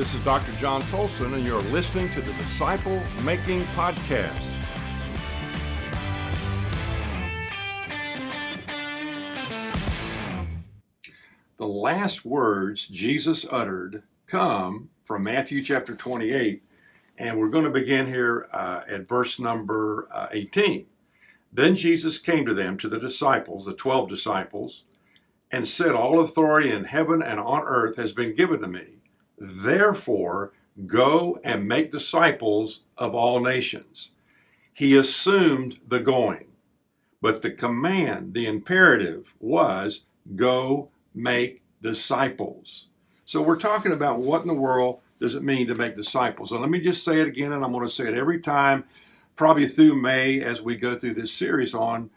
This is Dr. John Tolson, and you're listening to the Disciple Making Podcast. The last words Jesus uttered come from Matthew chapter 28, and we're going to begin here at verse number 18. Then Jesus came to them, to the disciples, the 12 disciples, and said, "All authority in heaven and on earth has been given to me. Therefore, go and make disciples of all nations." He assumed the going, but the command, the imperative was, go make disciples. So we're talking about what in the world does it mean to make disciples. And let me just say it again, and I'm going to say it every time, probably through May as we go through this series on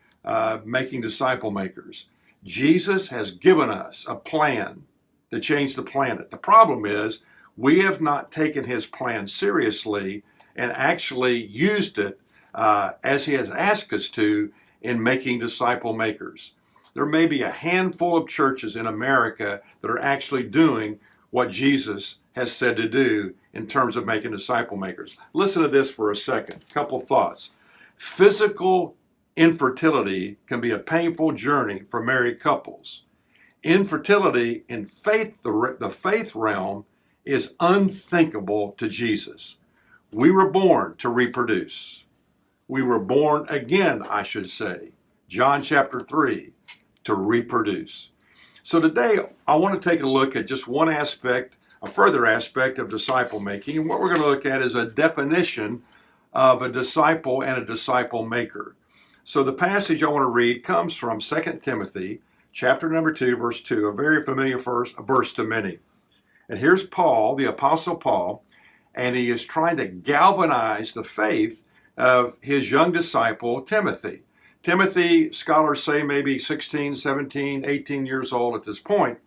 making disciple makers. Jesus has given us a plan to change the planet. The problem is we have not taken his plan seriously and actually used it as he has asked us to in making disciple makers. There may be a handful of churches in America that are actually doing what Jesus has said to do in terms of making disciple makers. Listen to this for a second. A couple thoughts. Physical infertility can be a painful journey for married couples. Infertility in faith, the faith realm, is unthinkable to Jesus. We were born to reproduce. We were born again, I should say, John chapter 3, to reproduce. So today, I want to take a look at just one aspect, a further aspect of disciple making. And what we're going to look at is a definition of a disciple and a disciple maker. So the passage I want to read comes from 2 Timothy chapter number 2, verse 2, a very familiar verse to many. And here's Paul, the Apostle Paul, and he is trying to galvanize the faith of his young disciple, Timothy. Timothy, scholars say maybe 16, 17, 18 years old at this point,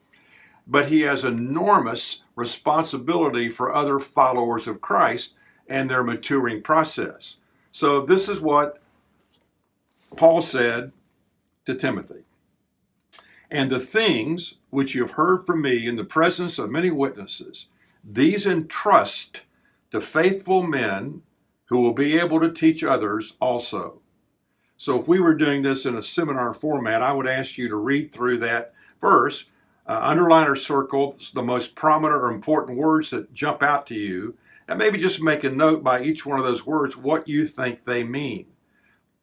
but he has enormous responsibility for other followers of Christ and their maturing process. So this is what Paul said to Timothy. "And the things which you have heard from me in the presence of many witnesses, these entrust to faithful men who will be able to teach others also." So if we were doing this in a seminar format, I would ask you to read through that verse, underline or circle the most prominent or important words that jump out to you, and maybe just make a note by each one of those words what you think they mean.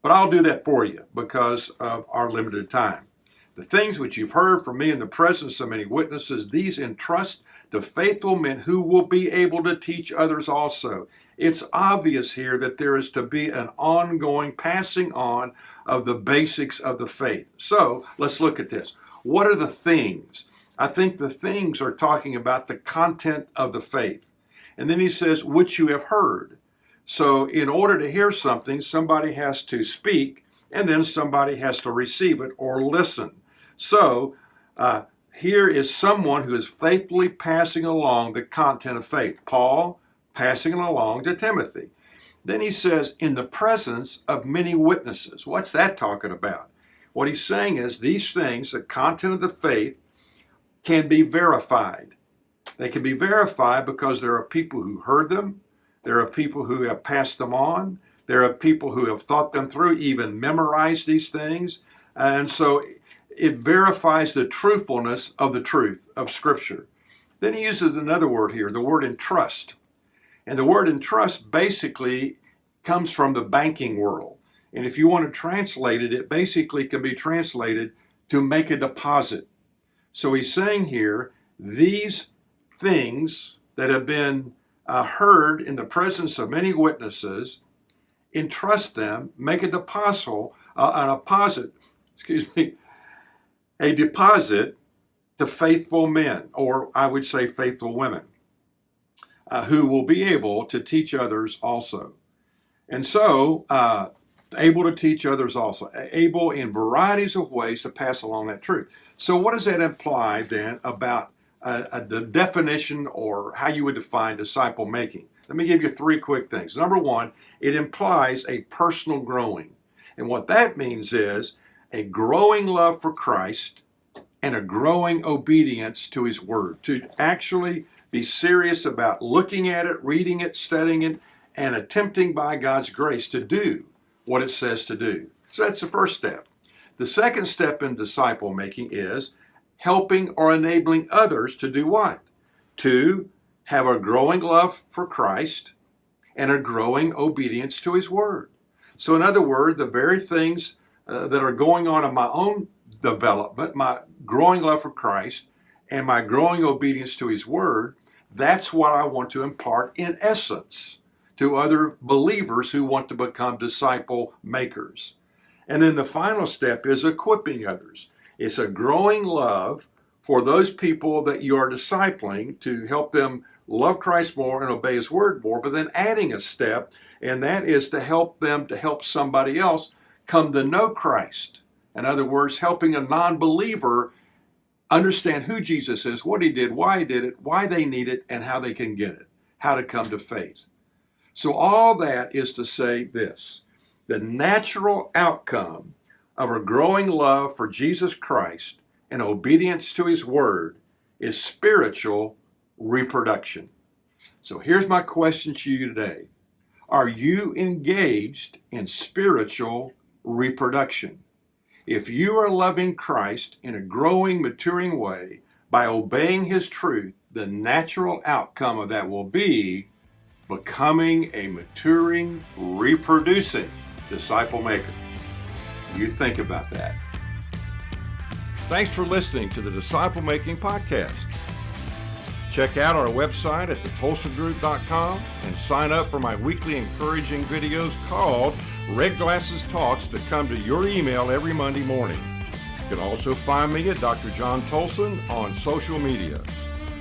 But I'll do that for you because of our limited time. "The things which you've heard from me in the presence of many witnesses, these entrust to faithful men who will be able to teach others also." It's obvious here that there is to be an ongoing passing on of the basics of the faith. So let's look at this. What are the things? I think the things are talking about the content of the faith. And then he says, which you have heard. So in order to hear something, somebody has to speak, and then somebody has to receive it or listen. So here is someone who is faithfully passing along the content of faith. Paul passing it along to Timothy. Then he says, in the presence of many witnesses. What's that talking about? What he's saying is these things, the content of the faith, can be verified. They can be verified because there are people who heard them. There are people who have passed them on. There are people who have thought them through, even memorized these things. And so it verifies the truthfulness of the truth of Scripture. Then he uses another word here, the word entrust. And the word entrust basically comes from the banking world. And if you want to translate it, it basically can be translated to make a deposit. So he's saying here, these things that have been heard in the presence of many witnesses, entrust them, make a deposit to faithful men, or I would say faithful women, who will be able to teach others also. And so, able to teach others also, able in varieties of ways to pass along that truth. So what does that imply then about the definition or how you would define disciple making? Let me give you three quick things. Number one, it implies a personal growing. And what that means is a growing love for Christ and a growing obedience to his word, to actually Be serious about looking at it, reading it, studying it, and attempting by God's grace to do what it says to do. So that's the first step. The second step in disciple making is helping or enabling others to do what? To have a growing love for Christ and a growing obedience to His Word. So in other words, the very things that are going on in my own development, my growing love for Christ and my growing obedience to His Word, that's what I want to impart in essence to other believers who want to become disciple makers. And then the final step is equipping others. It's a growing love for those people that you are discipling to help them love Christ more and obey His Word more, but then adding a step, and that is to help them to help somebody else come to know Christ. In other words, helping a non-believer understand who Jesus is, what He did, why He did it, why they need it, and how they can get it, how to come to faith. So all that is to say this: the natural outcome of a growing love for Jesus Christ and obedience to His Word is spiritual reproduction. So here's my question to you today. Are you engaged in spiritual reproduction? If you are loving Christ in a growing, maturing way by obeying His truth, the natural outcome of that will be becoming a maturing, reproducing disciple maker. You think about that. Thanks for listening to the Disciple Making Podcast. Check out our website at thetolsongroup.com and sign up for my weekly encouraging videos called Red Glasses Talks to come to your email every Monday morning. You can also find me at Dr. John Tolson on social media.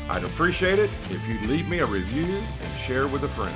I'd appreciate it if you'd leave me a review and share with a friend.